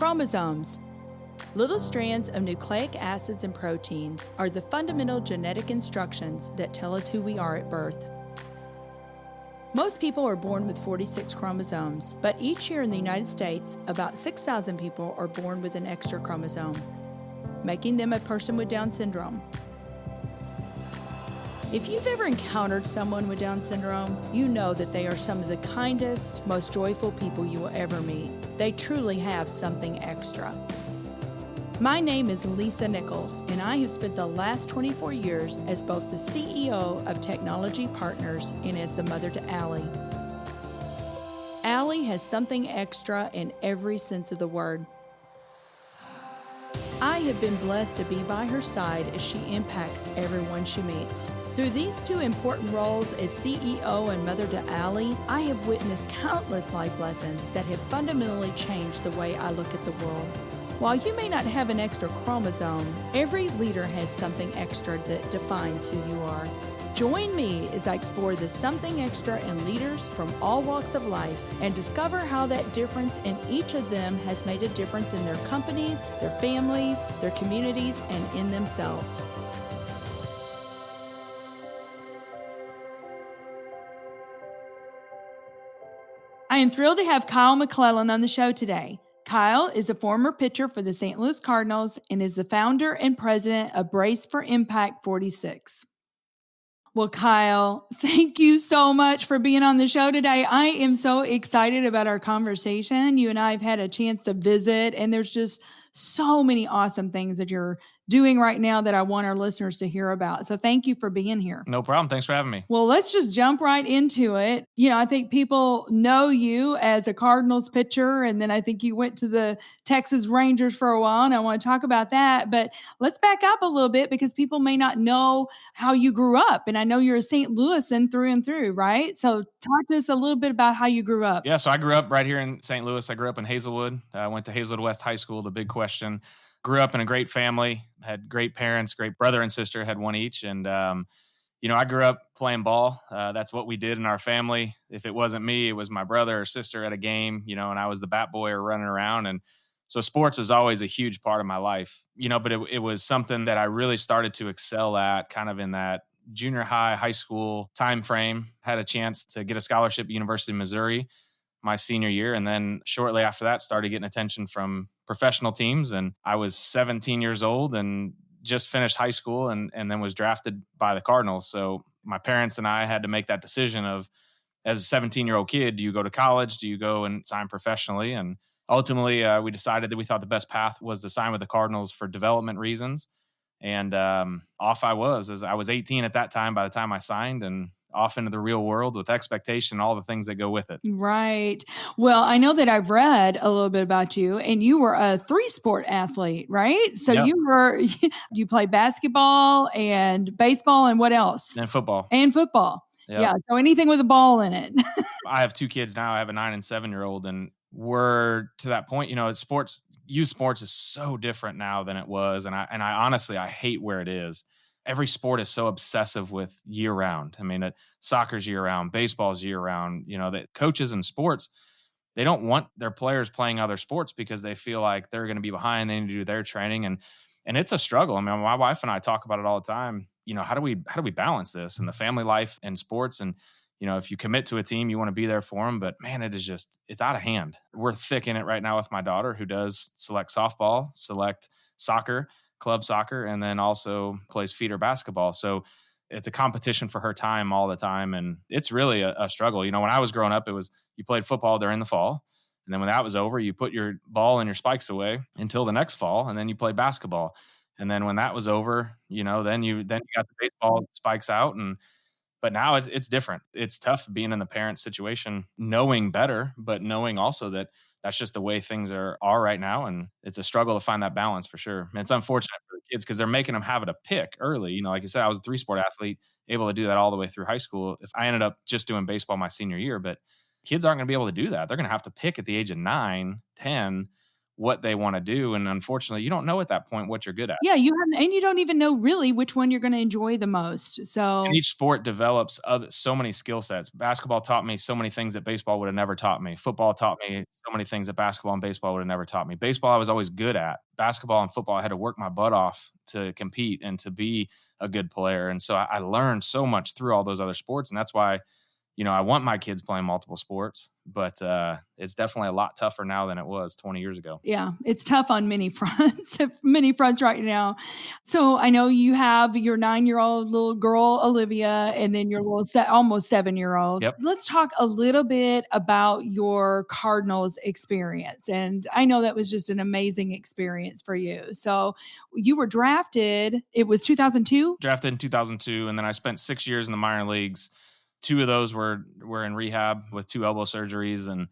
Chromosomes. Little strands of nucleic acids and proteins are the fundamental genetic instructions that tell us who we are at birth. Most people are born with 46 chromosomes, but each year in the United States, about 6,000 people are born with an extra chromosome, making them a person with Down syndrome. If you've ever encountered someone with Down syndrome, you know that they are some of the kindest, most joyful people you will ever meet. They truly have something extra. My name is Lisa Nichols, and I have spent the last 24 years as both the CEO of Technology Partners and as the mother to Allie. Allie has something extra in every sense of the word. I have been blessed to be by her side as she impacts everyone she meets. Through these two important roles as CEO and mother to Allie, I have witnessed countless life lessons that have fundamentally changed the way I look at the world. While you may not have an extra chromosome, every leader has something extra that defines who you are. Join me as I explore the something extra in leaders from all walks of life and discover how that difference in each of them has made a difference in their companies, their families, their communities, and in themselves. I am thrilled to have Kyle McClellan on the show today. Kyle is a former pitcher for the St. Louis Cardinals and is the founder and president of Brace for Impact 46. Well, Kyle, thank you so much for being on the show today. I am so excited about our conversation. You and I have had a chance to visit, and there's just so many awesome things that you're doing right now that I want our listeners to hear about. So thank you for being here. No problem. Thanks for having me. Well, let's just jump right into it. I think people know you as a Cardinals pitcher, and then I think you went to the Texas Rangers for a while, and I want to talk about that. But let's back up a little bit because people may not know how you grew up. And I know you're a St. Louisan through and through, right? So talk to us a little bit about how you grew up. Yeah, so I grew up right here in St. Louis. I grew up in Hazelwood. I went to Hazelwood West High School, the big question. Grew up in a great family, had great parents, great brother and sister, had one each. And, I grew up playing ball. That's what we did in our family. If it wasn't me, it was my brother or sister at a game, and I was the bat boy or running around. And so sports is always a huge part of my life, but it was something that I really started to excel at kind of in that junior high school time frame. Had a chance to get a scholarship at University of Missouri my senior year. And then shortly after that, started getting attention from professional teams. And I was 17 years old and just finished high school and then was drafted by the Cardinals. So my parents and I had to make that decision of, as a 17-year-old kid, do you go to college? Do you go and sign professionally? And ultimately, we decided that we thought the best path was to sign with the Cardinals for development reasons. And off I was, as I was 18 at that time, by the time I signed, and off into the real world with expectation, all the things that go with it. Right. Well, I know that I've read a little bit about you, and you were a 3-sport athlete, right? So Yep. you play basketball and baseball and what else? And football. Yep. Yeah. So anything with a ball in it. I have 2 kids now. I have a 9 and 7-year-old, and we're to that point, youth sports is so different now than it was. And I honestly, I hate where it is. Every sport is so obsessive with year round. I mean, soccer's year round, baseball's year round. That coaches in sports, they don't want their players playing other sports because they feel like they're going to be behind. They need to do their training, and it's a struggle. I mean, my wife and I talk about it all the time. How do we balance this and the family life and sports? And if you commit to a team, you want to be there for them. But man, it's out of hand. We're thick in it right now with my daughter, who does select softball, select soccer, club soccer, and then also plays feeder basketball. So it's a competition for her time all the time. And it's really a struggle. When I was growing up, it was, you played football during the fall. And then when that was over, you put your ball and your spikes away until the next fall. And then you played basketball. And then when that was over, then you got the baseball spikes out. But now it's different. It's tough being in the parent situation, knowing better, but knowing also that that's just the way things are right now. And it's a struggle to find that balance for sure. And it's unfortunate for the kids because they're making them have it a pick early. Like you said, I was a 3-sport athlete, able to do that all the way through high school. If I ended up just doing baseball my senior year, but kids aren't going to be able to do that. They're going to have to pick at the age of 9, 10, what they want to do. And unfortunately, you don't know at that point what you're good at. Yeah, you haven't, and you don't even know really which one you're gonna enjoy the most. And So each sport develops so many skill sets. Basketball taught me so many things that baseball would have never taught me. Football taught me so many things that basketball and baseball would have never taught me. Baseball, I was always good at. Basketball and football, I had to work my butt off to compete and to be a good player. And so I learned so much through all those other sports. And that's why, I want my kids playing multiple sports, but it's definitely a lot tougher now than it was 20 years ago. yeah, it's tough on many fronts, many fronts right now. So I know you have your 9-year-old little girl, Olivia, and then your little almost 7-year-old. Yep. Let's talk a little bit about your Cardinals experience. And I know that was just an amazing experience for you. So you were drafted, it was 2002? Drafted in 2002, and then I spent 6 years in the minor leagues. Two of those were in rehab with two elbow surgeries, and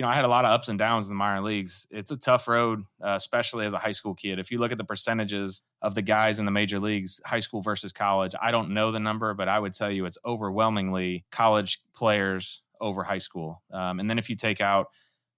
I had a lot of ups and downs in the minor leagues. It's a tough road, especially as a high school kid. If you look at the percentages of the guys in the major leagues, high school versus college, I don't know the number, but I would tell you it's overwhelmingly college players over high school. And then if you take out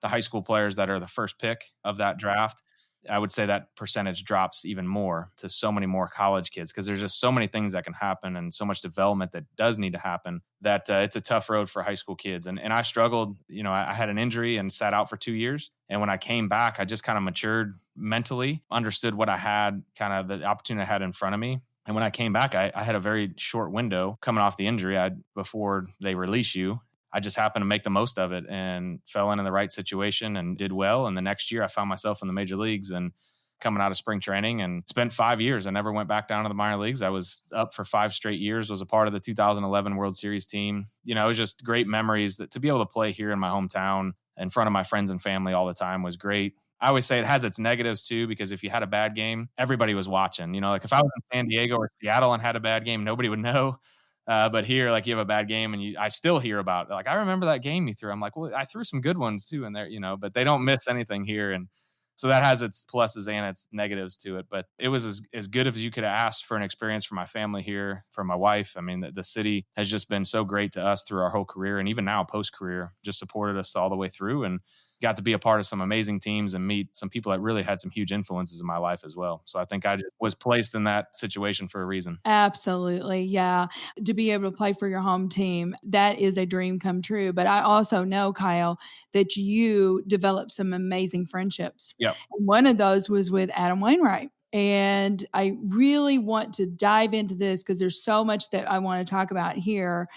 the high school players that are the first pick of that draft, I would say that percentage drops even more to so many more college kids because there's just so many things that can happen and so much development that does need to happen that it's a tough road for high school kids. And I struggled, I had an injury and sat out for 2 years. And when I came back, I just kind of matured mentally, understood what I had, kind of the opportunity I had in front of me. And when I came back, I had a very short window coming off the injury before they release you. I just happened to make the most of it and fell in the right situation and did well. And the next year I found myself in the major leagues and coming out of spring training and spent 5 years. I never went back down to the minor leagues. I was up for 5 straight years, was a part of the 2011 World Series team. It was just great memories that to be able to play here in my hometown in front of my friends and family all the time was great. I always say it has its negatives too, because if you had a bad game, everybody was watching. Like if I was in San Diego or Seattle and had a bad game, nobody would know. But here, like you have a bad game and I still hear about it. Like, I remember that game you threw. I'm like, well, I threw some good ones too in there, but they don't miss anything here. And so that has its pluses and its negatives to it. But it was as good as you could have asked for an experience for my family here, for my wife. I mean, the city has just been so great to us through our whole career. And even now post career, just supported us all the way through and got to be a part of some amazing teams and meet some people that really had some huge influences in my life as well. So I think I just was placed in that situation for a reason. Absolutely. Yeah. To be able to play for your home team, that is a dream come true. But I also know, Kyle, that you developed some amazing friendships. Yep. And one of those was with Adam Wainwright. And I really want to dive into this because there's so much that I want to talk about here.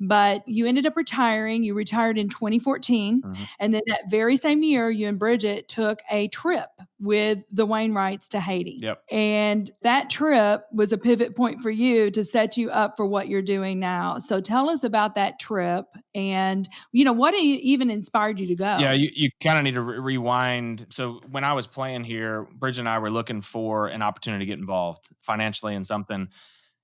But you ended up retiring. You retired in 2014. Mhm. And then that very same year, you and Bridget took a trip with the Wainwrights to Haiti. Yep. And that trip was a pivot point for you to set you up for what you're doing now. So tell us about that trip and, what even inspired you to go? Yeah, you kind of need to rewind. So when I was playing here, Bridget and I were looking for an opportunity to get involved financially in something,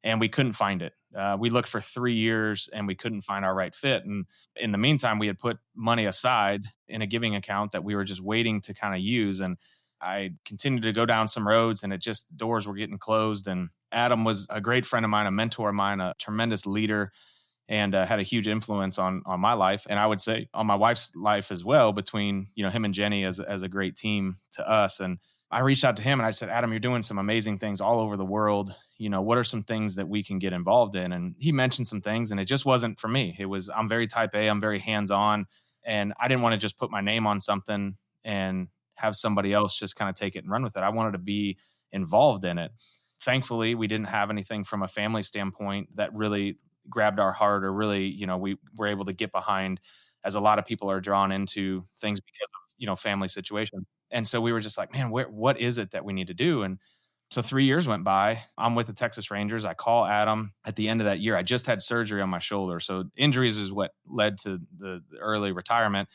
and we couldn't find it. We looked for 3 years and we couldn't find our right fit. And in the meantime, we had put money aside in a giving account that we were just waiting to kind of use. And I continued to go down some roads and doors were getting closed. And Adam was a great friend of mine, a mentor of mine, a tremendous leader, and had a huge influence on my life. And I would say on my wife's life as well, between, him and Jenny as a great team to us. And I reached out to him and I said, Adam, you're doing some amazing things all over the world. What are some things that we can get involved in? And he mentioned some things and it just wasn't for me. I'm very type A, I'm very hands-on, and I didn't want to just put my name on something and have somebody else just kind of take it and run with it. I wanted to be involved in it. Thankfully, we didn't have anything from a family standpoint that really grabbed our heart or really, we were able to get behind, as a lot of people are drawn into things because of, family situations. And so we were just like, man, what is it that we need to do? And so 3 years went by. I'm with the Texas Rangers. I call Adam at the end of that year. I just had surgery on my shoulder. So injuries is what led to the early retirement.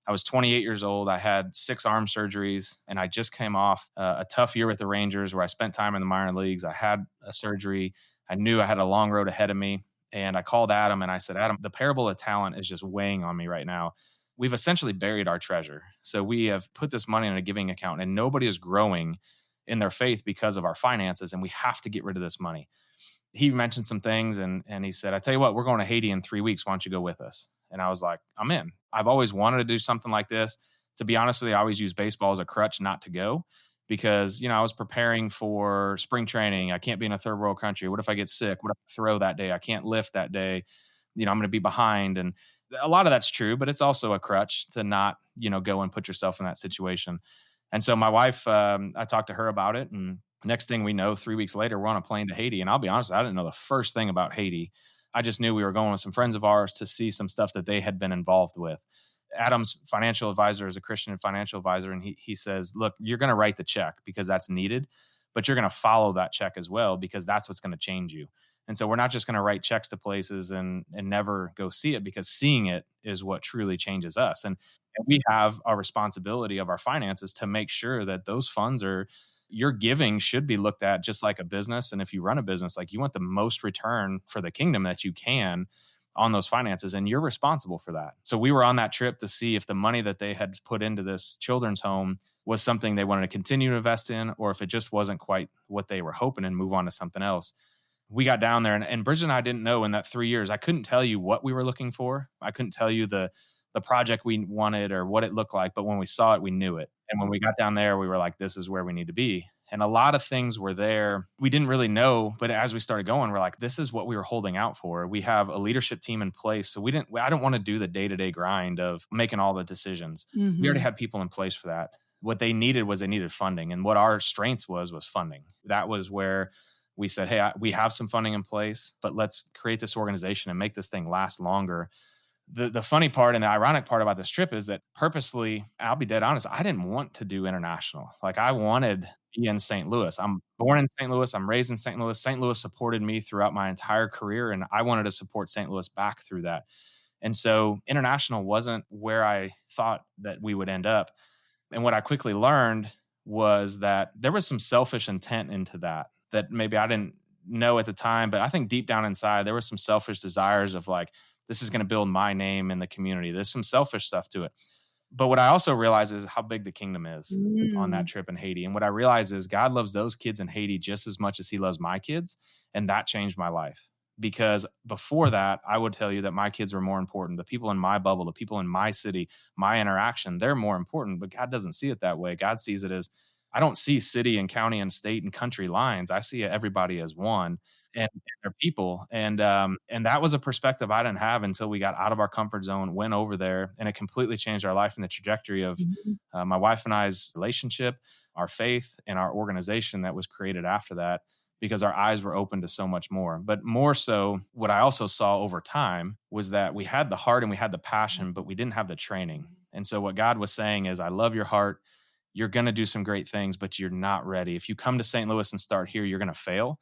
I was 28 years old. I had 6 arm surgeries, and I just came off a tough year with the Rangers where I spent time in the minor leagues. I had a surgery. I knew I had a long road ahead of me. And I called Adam and I said, Adam, the parable of talent is just weighing on me right now. We've essentially buried our treasure. So we have put this money in a giving account and nobody is growing in their faith because of our finances. And we have to get rid of this money. He mentioned some things and he said, I tell you what, we're going to Haiti in 3 weeks. Why don't you go with us? And I was like, I'm in. I've always wanted to do something like this. To be honest with you, I always use baseball as a crutch not to go because, I was preparing for spring training. I can't be in a third world country. What if I get sick? What if I throw that day? I can't lift that day. I'm going to be behind. And a lot of that's true, but it's also a crutch to not, go and put yourself in that situation. And so my wife, I talked to her about it. And next thing we know, 3 weeks later, we're on a plane to Haiti. And I'll be honest, I didn't know the first thing about Haiti. I just knew we were going with some friends of ours to see some stuff that they had been involved with. Adam's financial advisor is a Christian financial advisor. And he says, look, you're going to write the check because that's needed, but you're going to follow that check as well, because that's what's going to change you. And so we're not just going to write checks to places and never go see it, because seeing it is what truly changes us. And we have a responsibility of our finances to make sure that those funds are, your giving should be looked at just like a business. And if you run a business, like, you want the most return for the kingdom that you can on those finances, and you're responsible for that. So we were on that trip to see if the money that they had put into this children's home was something they wanted to continue to invest in, or if it just wasn't quite what they were hoping and move on to something else. We got down there, and Bridget and I didn't know in that 3 years. I couldn't tell you what we were looking for. I couldn't tell you the project we wanted or what it looked like. But when we saw it, we knew it. And when we got down there, we were like, this is where we need to be. And a lot of things were there we didn't really know. But as we started going, we're like, this is what we were holding out for. We have a leadership team in place. So I don't want to do the day-to-day grind of making all the decisions. Mm-hmm. We already had people in place for that. What they needed funding. And what our strength was funding. That was where we said, hey, we have some funding in place, but let's create this organization and make this thing last longer. The funny part and the ironic part about this trip is that purposely, I'll be dead honest, I didn't want to do international. Like, I wanted to be in St. Louis. I'm born in St. Louis. I'm raised in St. Louis. St. Louis supported me throughout my entire career, and I wanted to support St. Louis back through that. And so international wasn't where I thought that we would end up. And what I quickly learned was that there was some selfish intent into that maybe I didn't know at the time, but I think deep down inside, there were some selfish desires of like, this is going to build my name in the community. There's some selfish stuff to it. But what I also realized is how big the kingdom is on that trip in Haiti. And what I realized is God loves those kids in Haiti just as much as he loves my kids. And that changed my life, because before that, I would tell you that my kids were more important. The people in my bubble, the people in my city, my interaction, they're more important. But God doesn't see it that way. God sees it as, I don't see city and county and state and country lines. I see everybody as one, and their people. And that was a perspective I didn't have until we got out of our comfort zone, went over there, and it completely changed our life and the trajectory of my wife and I's relationship, our faith, and our organization that was created after that, because our eyes were open to so much more. But more so, what I also saw over time was that we had the heart and we had the passion, but we didn't have the training. And so what God was saying is, I love your heart. You're going to do some great things, but you're not ready. If you come to St. Louis and start here, you're going to fail.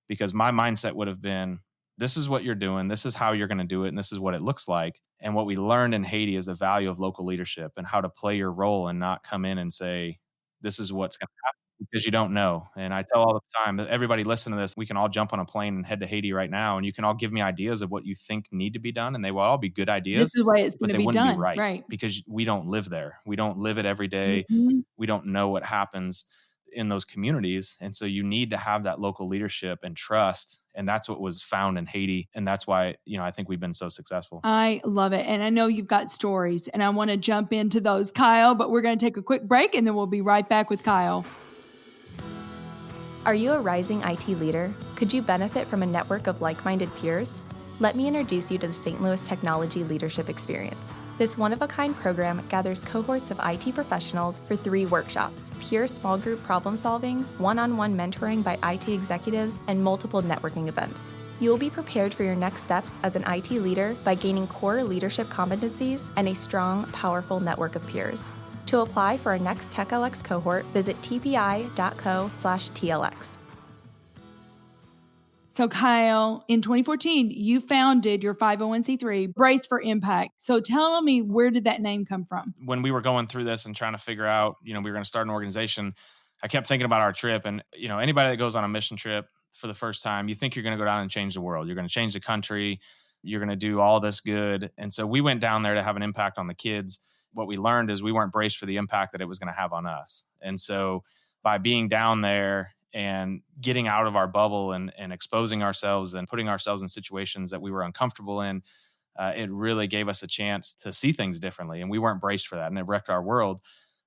Because my mindset would have been, this is what you're doing. This is how you're going to do it. And this is what it looks like. And what we learned in Haiti is the value of local leadership and how to play your role and not come in and say, this is what's going to happen, because you don't know. And I tell all the time that everybody listen to this, we can all jump on a plane and head to Haiti right now. And you can all give me ideas of what you think need to be done. And they will all be good ideas. This is why it's going to be done. Be right. Because we don't live there. We don't live it every day. Mm-hmm. We don't know what happens in those communities. And so you need to have that local leadership and trust. And that's what was found in Haiti. And that's why, I think we've been so successful. I love it. And I know you've got stories, and I want to jump into those, Kyle, but we're going to take a quick break and then we'll be right back with Kyle. Are you a rising IT leader? Could you benefit from a network of like-minded peers? Let me introduce you to the St. Louis Technology Leadership Experience. This one-of-a-kind program gathers cohorts of IT professionals for 3 workshops: pure small group problem solving, one-on-one mentoring by IT executives, and multiple networking events. You will be prepared for your next steps as an IT leader by gaining core leadership competencies and a strong, powerful network of peers. To apply for our next TechLX cohort, visit tpi.co/TLX. So Kyle, in 2014, you founded your 501c3, Brace for Impact. So tell me, where did that name come from? When we were going through this and trying to figure out, we were going to start an organization, I kept thinking about our trip. And, anybody that goes on a mission trip for the first time, you think you're going to go down and change the world. You're going to change the country. You're going to do all this good. And so we went down there to have an impact on the kids. What we learned is we weren't braced for the impact that it was going to have on us. And so by being down there and getting out of our bubble and exposing ourselves and putting ourselves in situations that we were uncomfortable in, it really gave us a chance to see things differently. And we weren't braced for that. And it wrecked our world.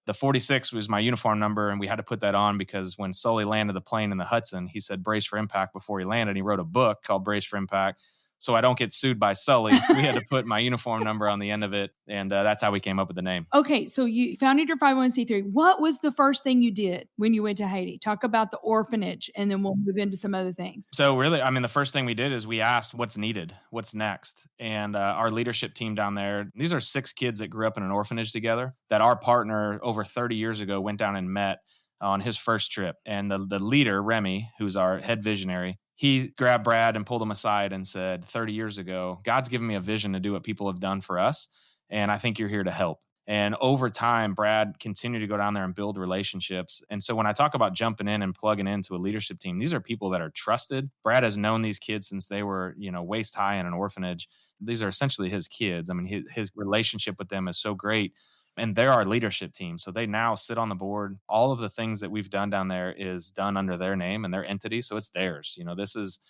The 46 was my uniform number, and we had to put that on because when Sully landed the plane in the Hudson, he said brace for impact before he landed. He wrote a book called Brace for Impact. So I don't get sued by Sully. We had to put my uniform number on the end of it. And that's how we came up with the name. Okay, so you founded your 501c3. What was the first thing you did when you went to Haiti? Talk about the orphanage, and then we'll move into some other things. So really, I mean, the first thing we did is we asked what's needed, what's next. And our leadership team down there, these are 6 kids that grew up in an orphanage together that our partner over 30 years ago went down and met on his first trip. And the leader, Remy, who's our head visionary, he grabbed Brad and pulled him aside and said, 30 years ago, God's given me a vision to do what people have done for us. And I think you're here to help. And over time, Brad continued to go down there and build relationships. And so when I talk about jumping in and plugging into a leadership team, these are people that are trusted. Brad has known these kids since they were, waist high in an orphanage. These are essentially his kids. I mean, his relationship with them is so great. And they're our leadership team. So they now sit on the board. All of the things that we've done down there is done under their name and their entity. So it's theirs. This is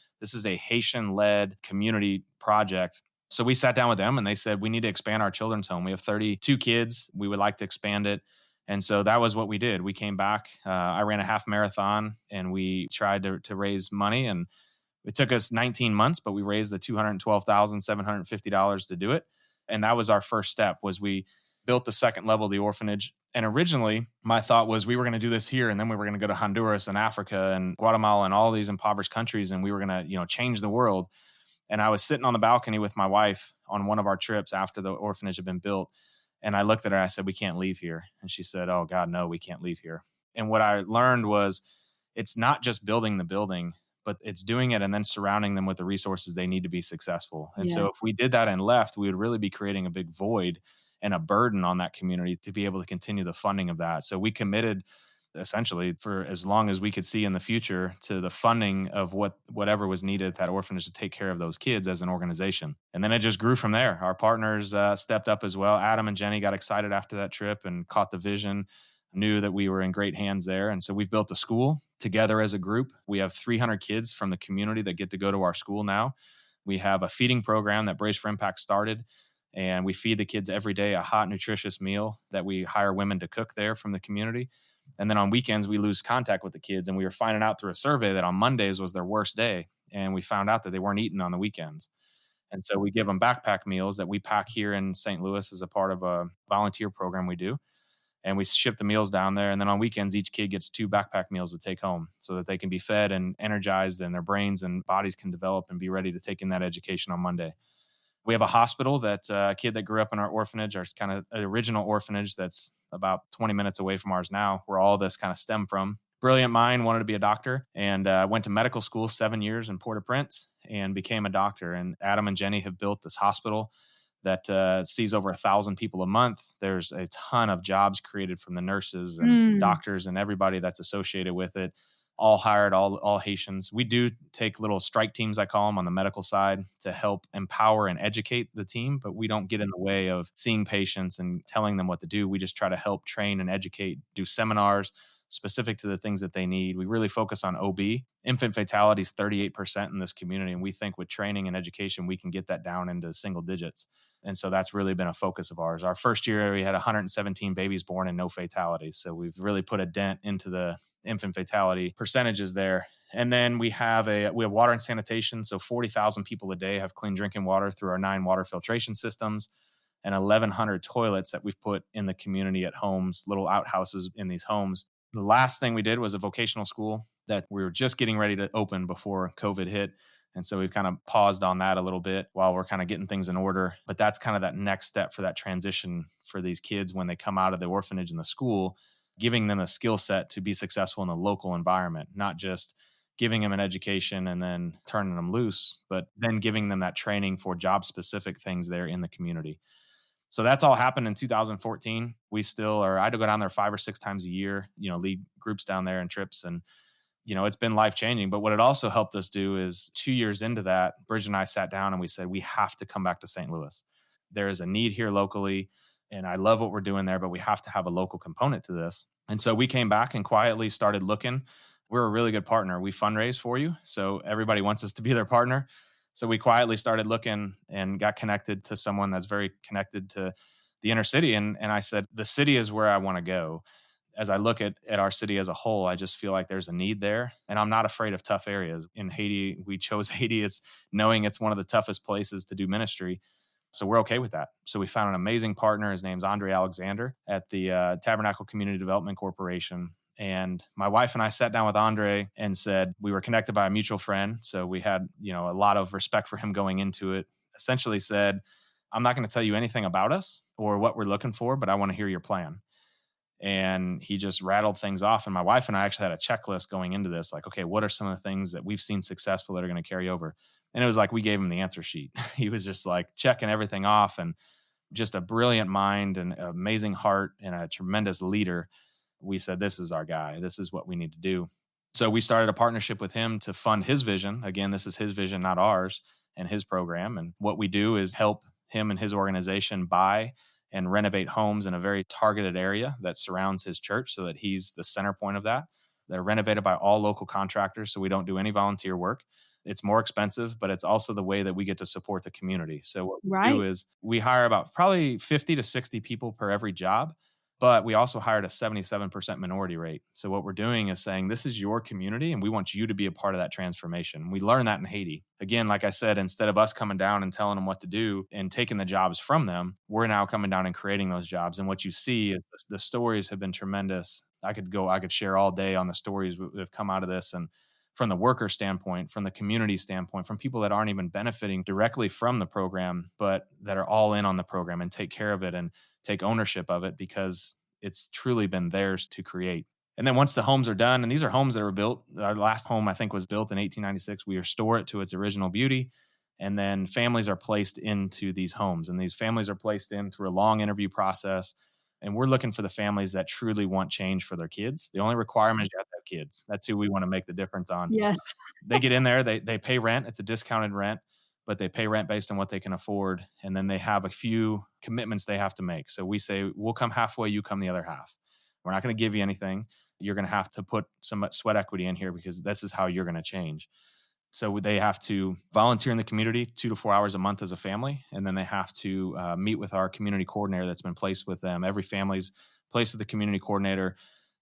a Haitian-led community project. So we sat down with them and they said, we need to expand our children's home. We have 32 kids. We would like to expand it. And so that was what we did. We came back. I ran a half marathon and we tried to raise money. And it took us 19 months, but we raised the $212,750 to do it. And that was our first step, was we built the second level of the orphanage. And originally my thought was we were going to do this here. And then we were going to go to Honduras and Africa and Guatemala and all these impoverished countries. And we were going to, change the world. And I was sitting on the balcony with my wife on one of our trips after the orphanage had been built. And I looked at her and I said, we can't leave here. And she said, oh God, no, we can't leave here. And what I learned was it's not just building the building, but it's doing it and then surrounding them with the resources they need to be successful. And so if we did that and left, we would really be creating a big void and a burden on that community to be able to continue the funding of that. So we committed essentially for as long as we could see in the future to the funding of whatever was needed at that orphanage to take care of those kids as an organization. And then it just grew from there. Our partners stepped up as well. Adam and Jenny got excited after that trip and caught the vision, knew that we were in great hands there. And so we've built a school together as a group. We have 300 kids from the community that get to go to our school now. We have a feeding program that Brace for Impact started. And we feed the kids every day a hot, nutritious meal that we hire women to cook there from the community. And then on weekends, we lose contact with the kids. And we were finding out through a survey that on Mondays was their worst day. And we found out that they weren't eating on the weekends. And so we give them backpack meals that we pack here in St. Louis as a part of a volunteer program we do. And we ship the meals down there. And then on weekends, each kid gets 2 backpack meals to take home so that they can be fed and energized and their brains and bodies can develop and be ready to take in that education on Monday. We have a hospital that a kid that grew up in our orphanage, our kind of original orphanage that's about 20 minutes away from ours now, where all this kind of stemmed from. Brilliant mind, wanted to be a doctor, and went to medical school 7 years in Port-au-Prince and became a doctor. And Adam and Jenny have built this hospital that sees over 1,000 people a month. There's a ton of jobs created from the nurses and doctors and everybody that's associated with it. All hired, all Haitians. We do take little strike teams, I call them, on the medical side to help empower and educate the team, but we don't get in the way of seeing patients and telling them what to do. We just try to help train and educate, do seminars specific to the things that they need. We really focus on OB. Infant fatality is 38% in this community, and we think with training and education, we can get that down into single digits. And so that's really been a focus of ours. Our first year, we had 117 babies born and no fatalities. So we've really put a dent into the infant fatality percentages there. And then we have water and sanitation. So 40,000 people a day have clean drinking water through our 9 water filtration systems and 1,100 toilets that we've put in the community at homes, little outhouses in these homes. The last thing we did was a vocational school that we were just getting ready to open before COVID hit. And so we've kind of paused on that a little bit while we're kind of getting things in order. But that's kind of that next step for that transition for these kids when they come out of the orphanage and the school, giving them a skill set to be successful in the local environment, not just giving them an education and then turning them loose, but then giving them that training for job specific things there in the community. So that's all happened in 2014. We still are, I had to go down there 5 or 6 times a year, lead groups down there and trips. And, it's been life changing. But what it also helped us do is 2 years into that, Bridget and I sat down and we said, we have to come back to St. Louis. There is a need here locally. And I love what we're doing there, but we have to have a local component to this. And so we came back and quietly started looking. We're a really good partner. We fundraise for you. So everybody wants us to be their partner. So we quietly started looking and got connected to someone that's very connected to the inner city. And I said, the city is where I want to go. As I look at our city as a whole, I just feel like there's a need there. And I'm not afraid of tough areas. In Haiti, we chose Haiti. It's knowing it's one of the toughest places to do ministry. So we're okay with that. So we found an amazing partner. His name's Andre Alexander at the Tabernacle Community Development Corporation. And my wife and I sat down with Andre and said, we were connected by a mutual friend. So we had, a lot of respect for him going into it. Essentially said, I'm not going to tell you anything about us or what we're looking for, but I want to hear your plan. And he just rattled things off. And my wife and I actually had a checklist going into this, like, okay, what are some of the things that we've seen successful that are going to carry over? And it was like we gave him the answer sheet. He was just like checking everything off, and just a brilliant mind and amazing heart and a tremendous leader. We said, this is our guy. This is what we need to do. So we started a partnership with him to fund his vision. Again, this is his vision, not ours, and his program. And what we do is help him and his organization buy and renovate homes in a very targeted area that surrounds his church so that he's the center point of that. They're renovated by all local contractors, so we don't do any volunteer work. It's more expensive, but it's also the way that we get to support the community. So what we do is we hire about probably 50 to 60 people per every job, but we also hired a 77% minority rate. So what we're doing is saying, this is your community and we want you to be a part of that transformation. We learned that in Haiti. Again, like I said, instead of us coming down and telling them what to do and taking the jobs from them, we're now coming down and creating those jobs. And what you see is the stories have been tremendous. I could share all day on the stories that have come out of this, and from the worker standpoint, from the community standpoint, from people that aren't even benefiting directly from the program, but that are all in on the program and take care of it and take ownership of it because it's truly been theirs to create. And then once the homes are done, and these are homes that were built, our last home, I think, was built in 1896. We restore it to its original beauty. And then families are placed into these homes, and these families are placed in through a long interview process. And we're looking for the families that truly want change for their kids. The only requirement is you have to have kids. That's who we want to make the difference on. Yes. They get in there, they pay rent. It's a discounted rent, but they pay rent based on what they can afford. And then they have a few commitments they have to make. So we say, we'll come halfway, you come the other half. We're not going to give you anything. You're going to have to put some sweat equity in here because this is how you're going to change. So they have to volunteer in the community 2 to 4 hours a month as a family. And then they have to meet with our community coordinator that's been placed with them. Every family's placed with the community coordinator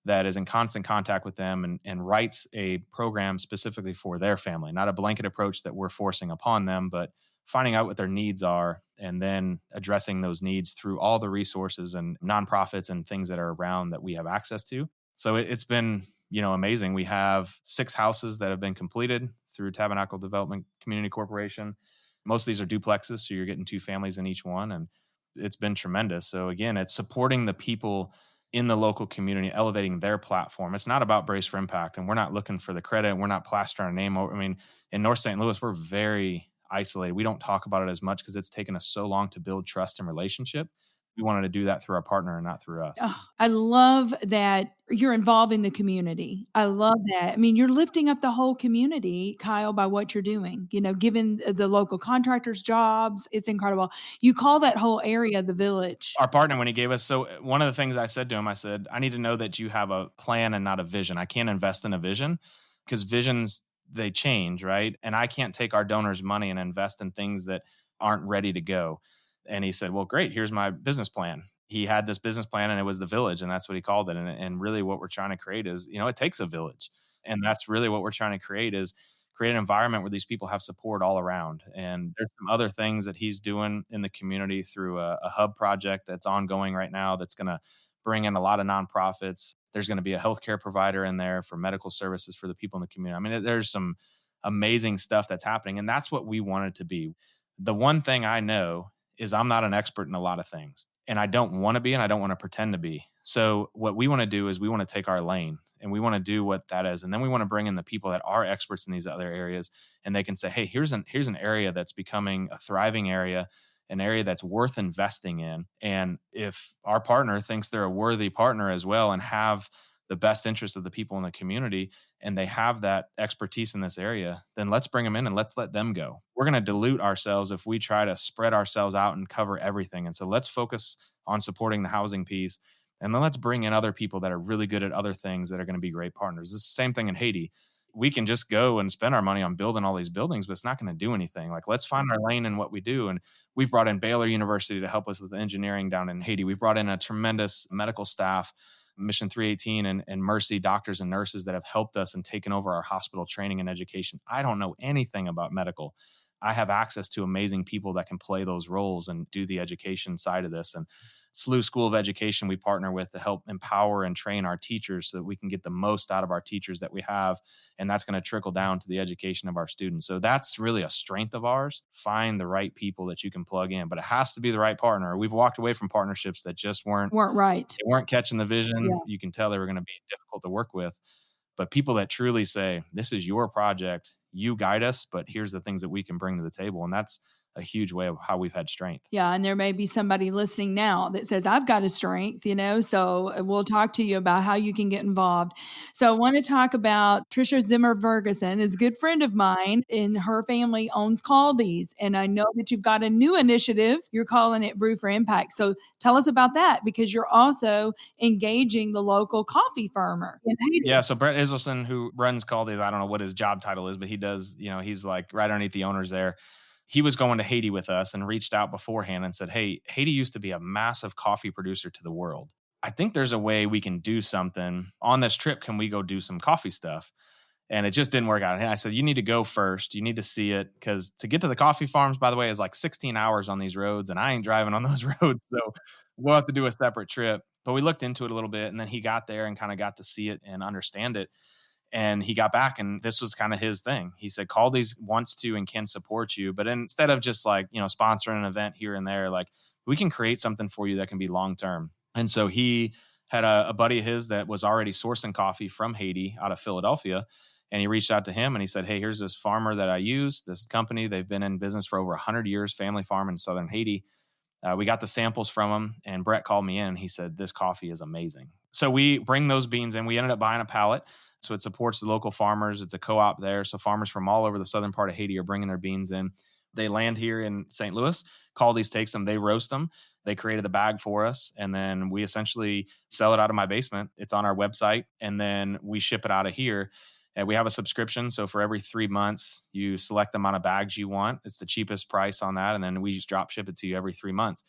that is in constant contact with them and writes a program specifically for their family, not a blanket approach that we're forcing upon them, but finding out what their needs are and then addressing those needs through all the resources and nonprofits and things that are around that we have access to. So it's been, amazing. We have 6 houses that have been completed through Tabernacle Development Community Corporation. Most of these are duplexes, so you're getting 2 families in each one, and it's been tremendous. So again, it's supporting the people in the local community, elevating their platform. It's not about Brace for Impact, and we're not looking for the credit. We're not plastering our name over. I mean, in North St. Louis, we're very isolated. We don't talk about it as much because it's taken us so long to build trust and relationship. We wanted to do that through our partner and not through us. Oh, I love that you're involving the community. I love that. I mean, you're lifting up the whole community, Kyle, by what you're doing, giving the local contractors jobs. It's incredible. You call that whole area the village. Our partner, when he gave us, so one of the things I said to him, I said, I need to know that you have a plan and not a vision. I can't invest in a vision because visions, they change, right? And I can't take our donors' money and invest in things that aren't ready to go. And he said, well, great, here's my business plan. He had this business plan and it was the village, and that's what he called it. And really what we're trying to create is, it takes a village. And that's really what we're trying to create is create an environment where these people have support all around. And there's some other things that he's doing in the community through a hub project that's ongoing right now that's going to bring in a lot of nonprofits. There's going to be a healthcare provider in there for medical services for the people in the community. I mean, there's some amazing stuff that's happening, and that's what we want it to be. The one thing I know is I'm not an expert in a lot of things, and I don't want to be, and I don't want to pretend to be. So what we want to do is we want to take our lane and we want to do what that is. And then we want to bring in the people that are experts in these other areas, and they can say, hey, here's an area that's becoming a thriving area, an area that's worth investing in. And if our partner thinks they're a worthy partner as well and have the best interest of the people in the community, and they have that expertise in this area, then let's bring them in and let's let them go. We're going to dilute ourselves if we try to spread ourselves out and cover everything. And so let's focus on supporting the housing piece. And then let's bring in other people that are really good at other things that are going to be great partners. It's the same thing in Haiti. we can just go and spend our money on building all these buildings, but it's not going to do anything. Like, let's find our lane in what we do. And we've brought in Baylor University to help us with engineering down in Haiti. We've brought in a tremendous medical staff, Mission 318 and Mercy doctors and nurses that have helped us and taken over our hospital training and education. I don't know anything about medical. I have access to amazing people that can play those roles and do the education side of this. And SLU School of Education we partner with to help empower and train our teachers so that we can get the most out of our teachers that we have. And that's going to trickle down to the education of our students. So that's really a strength of ours. Find the right people that you can plug in, but it has to be the right partner. We've walked away from partnerships that just weren't right. They weren't catching the vision. Yeah. You can tell they were going to be difficult to work with. But people that truly say, this is your project, you guide us, but here's the things that we can bring to the table. And that's a huge way of how we've had strength. Yeah. And there may be somebody listening now that says, I've got a strength, so we'll talk to you about how you can get involved. So I want to talk about Tricia Zimmer Ferguson is a good friend of mine, and her family owns Caldies. And I know that you've got a new initiative. You're calling it Brew for Impact. So tell us about that, because you're also engaging the local coffee farmer in Haiti. Yeah. So Brett Iselson, who runs Caldies, I don't know what his job title is, but he does, he's like right underneath the owners there. He was going to Haiti with us and reached out beforehand and said, hey, Haiti used to be a massive coffee producer to the world. I think there's a way we can do something on this trip. Can we go do some coffee stuff? And it just didn't work out. And I said, you need to go first. You need to see it, because to get to the coffee farms, by the way, is like 16 hours on these roads, and I ain't driving on those roads. So we'll have to do a separate trip. But we looked into it a little bit, and then he got there and kind of got to see it and understand it. And he got back, and this was kind of his thing. He said, Caldies wants to and can support you, but instead of just like, sponsoring an event here and there, like, we can create something for you that can be long-term. And so he had a buddy of his that was already sourcing coffee from Haiti out of Philadelphia. And he reached out to him and he said, hey, here's this farmer that I use, this company. They've been in business for over 100 years, family farm in southern Haiti. We got the samples from him, and Brett called me in and he said, this coffee is amazing. So we bring those beans in. We ended up buying a pallet. So it supports the local farmers. It's a co-op there. So farmers from all over the southern part of Haiti are bringing their beans in. They land here in St. Louis. Caldies takes them. They roast them. They created the bag for us. And then we essentially sell it out of my basement. It's on our website. And then we ship it out of here. And we have a subscription. So for every 3 months, you select the amount of bags you want. It's the cheapest price on that. And then we just drop ship it to you every 3 months.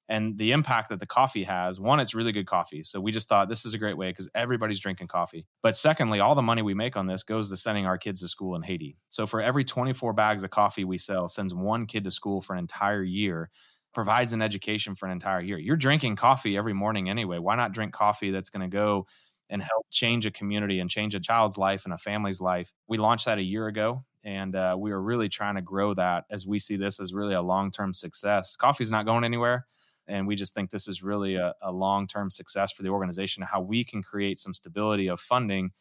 And the impact that the coffee has, one, it's really good coffee. So we just thought this is a great way because everybody's drinking coffee. But secondly, all the money we make on this goes to sending our kids to school in Haiti. So for every 24 bags of coffee we sell, sends one kid to school for an entire year, provides an education for an entire year. You're drinking coffee every morning anyway. Why not drink coffee that's going to go and help change a community and change a child's life and a family's life? We launched that a year ago. And we are really trying to grow that as we see this as really a long-term success. Coffee's not going anywhere. And we just think this is really a long-term success for the organization, how we can create some stability of funding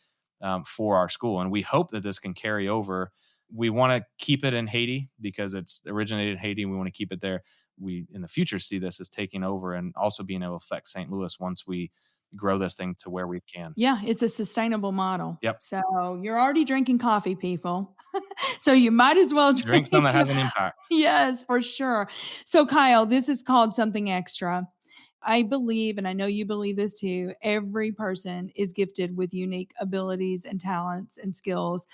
for our school. And we hope that this can carry over. We want to keep it in Haiti because it's originated in Haiti and we want to keep it there. We, in the future, see this as taking over and also being able to affect St. Louis once we grow this thing to where we can. Yeah, it's a sustainable model. Yep. So you're already drinking coffee, people. So you might as well drink something that has an impact. Yes, for sure. So Kyle, this is called Something Extra. I believe, and I know you believe this too, every person is gifted with unique abilities and talents and skills.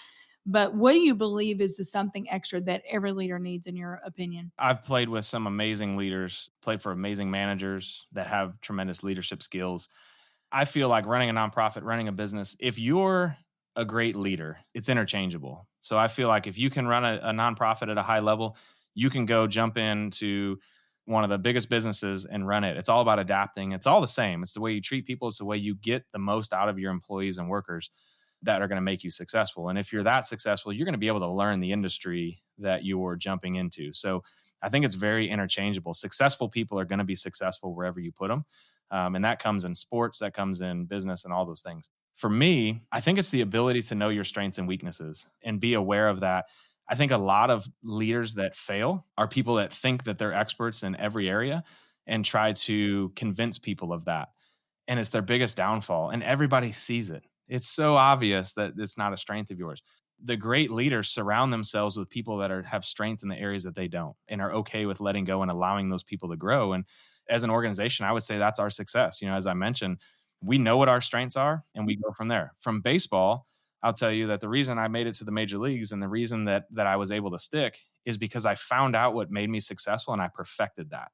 But what do you believe is the something extra that every leader needs, in your opinion? I've played with some amazing leaders, played for amazing managers that have tremendous leadership skills. I feel like running a nonprofit, running a business, if you're a great leader, it's interchangeable. So I feel like if you can run a nonprofit at a high level, you can go jump into one of the biggest businesses and run it. It's all about adapting. It's all the same. It's the way you treat people. It's the way you get the most out of your employees and workers that are going to make you successful. And if you're that successful, you're going to be able to learn the industry that you're jumping into. So I think it's very interchangeable. Successful people are going to be successful wherever you put them. And that comes in sports, that comes in business and all those things. For me, I think it's the ability to know your strengths and weaknesses and be aware of that. I think a lot of leaders that fail are people that think that they're experts in every area and try to convince people of that. And it's their biggest downfall. And everybody sees it. It's so obvious that it's not a strength of yours. The great leaders surround themselves with people that have strengths in the areas that they don't and are okay with letting go and allowing those people to grow. And as an organization, I would say that's our success. As I mentioned, we know what our strengths are and we go from there. From baseball, I'll tell you that the reason I made it to the major leagues and the reason that I was able to stick is because I found out what made me successful and I perfected that.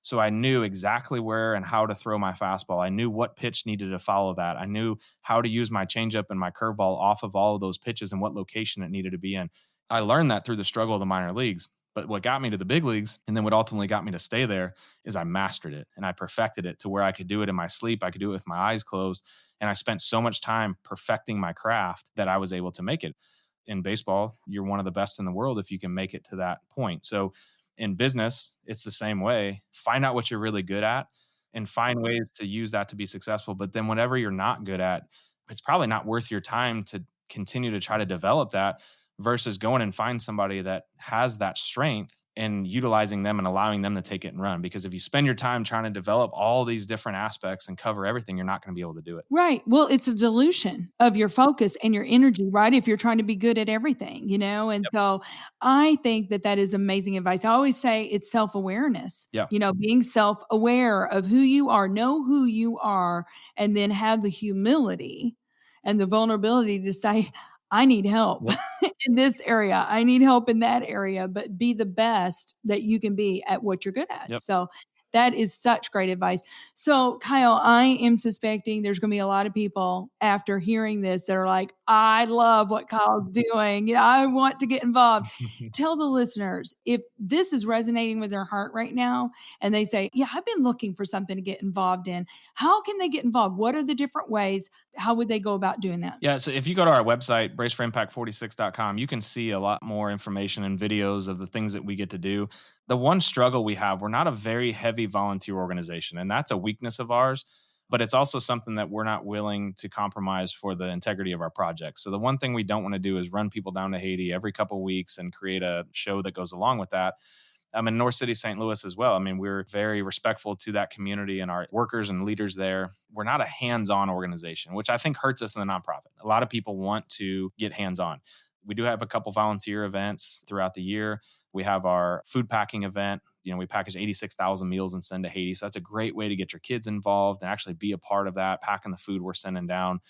So I knew exactly where and how to throw my fastball. I knew what pitch needed to follow that. I knew how to use my changeup and my curveball off of all of those pitches and what location it needed to be in. I learned that through the struggle of the minor leagues. But what got me to the big leagues and then what ultimately got me to stay there is I mastered it and I perfected it to where I could do it in my sleep. I could do it with my eyes closed. And I spent so much time perfecting my craft that I was able to make it. In baseball, you're one of the best in the world if you can make it to that point. So in business, it's the same way. Find out what you're really good at and find ways to use that to be successful. But then whatever you're not good at, it's probably not worth your time to continue to try to develop that versus going and find somebody that has that strength and utilizing them and allowing them to take it and run. Because if you spend your time trying to develop all these different aspects and cover everything, you're not going to be able to do it. Right. Well, it's a dilution of your focus and your energy, right? If you're trying to be good at everything, And Yep. so I think that is amazing advice. I always say it's self-awareness, Yeah. Being self-aware of who you are, know who you are, and then have the humility and the vulnerability to say, I need help Yep. in this area. I need help in that area, but be the best that you can be at what you're good at. Yep. So that is such great advice. So Kyle, I am suspecting there's going to be a lot of people after hearing this that are like, I love what Kyle's doing. I want to get involved. Tell the listeners if this is resonating with their heart right now and they say, yeah, I've been looking for something to get involved in. How can they get involved? What are the different ways? How would they go about doing that? Yeah. So if you go to our website, braceforimpact46.com, you can see a lot more information and videos of the things that we get to do. The one struggle we have, we're not a very heavy volunteer organization, and that's a weakness of ours, but it's also something that we're not willing to compromise for the integrity of our projects. So the one thing we don't want to do is run people down to Haiti every couple of weeks and create a show that goes along with that. In North City, St. Louis as well. We're very respectful to that community and our workers and leaders there. We're not a hands-on organization, which I think hurts us in the nonprofit. A lot of people want to get hands-on. We do have a couple volunteer events throughout the year. We have our food packing event. We package 86,000 meals and send to Haiti. So that's a great way to get your kids involved and actually be a part of that, packing the food we're sending down.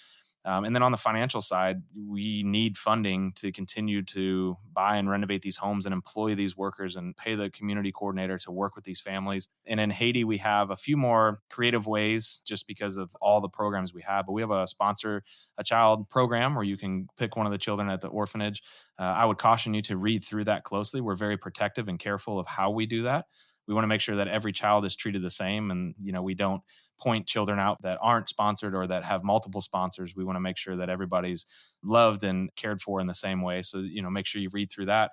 And then on the financial side, we need funding to continue to buy and renovate these homes and employ these workers and pay the community coordinator to work with these families. And in Haiti, we have a few more creative ways just because of all the programs we have. But we have a sponsor a child program where you can pick one of the children at the orphanage. I would caution you to read through that closely. We're very protective and careful of how we do that. We want to make sure that every child is treated the same. And, we don't point children out that aren't sponsored or that have multiple sponsors. We want to make sure that everybody's loved and cared for in the same way. So, make sure you read through that.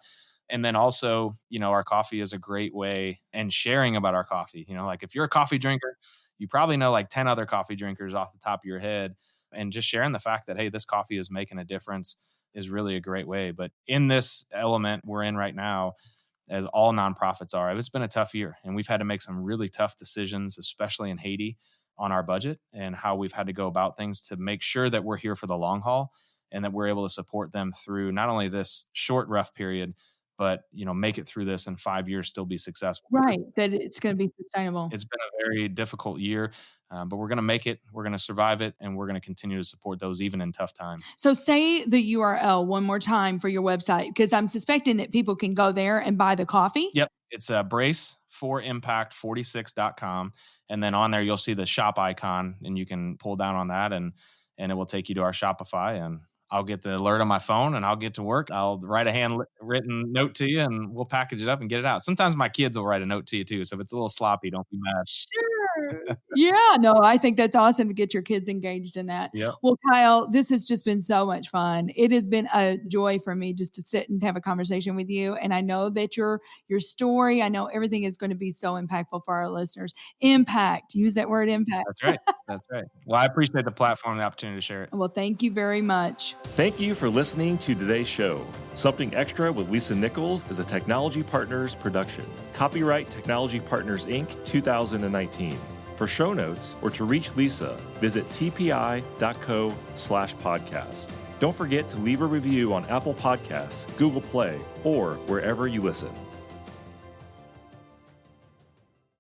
And then also, our coffee is a great way, and sharing about our coffee, like if you're a coffee drinker, you probably know like 10 other coffee drinkers off the top of your head, and just sharing the fact that, hey, this coffee is making a difference is really a great way. But in this element we're in right now, as all nonprofits are, it's been a tough year, and we've had to make some really tough decisions, especially in Haiti, on our budget and how we've had to go about things to make sure that we're here for the long haul and that we're able to support them through not only this short, rough period, but, make it through this in 5 years, still be successful. Right. That it's going to be sustainable. It's been a very difficult year, but we're going to make it, we're going to survive it, and we're going to continue to support those even in tough times. So say the URL one more time for your website, because I'm suspecting that people can go there and buy the coffee. Yep. It's braceforimpact46.com. And then on there, you'll see the shop icon, and you can pull down on that, and it will take you to our Shopify, and I'll get the alert on my phone and I'll get to work. I'll write a handwritten note to you and we'll package it up and get it out. Sometimes my kids will write a note to you too. So if it's a little sloppy, don't be mad. Sure. Yeah, no, I think that's awesome to get your kids engaged in that. Yeah. Well, Kyle, this has just been so much fun. It has been a joy for me just to sit and have a conversation with you. And I know that your story, I know everything is going to be so impactful for our listeners. Impact. Use that word, impact. That's right. That's right. Well, I appreciate the platform and the opportunity to share it. Well, thank you very much. Thank you for listening to today's show. Something Extra with Lisa Nichols is a Technology Partners production. Copyright Technology Partners, Inc., 2019. For show notes or to reach Lisa, visit tpi.co/podcast. Don't forget to leave a review on Apple Podcasts, Google Play, or wherever you listen.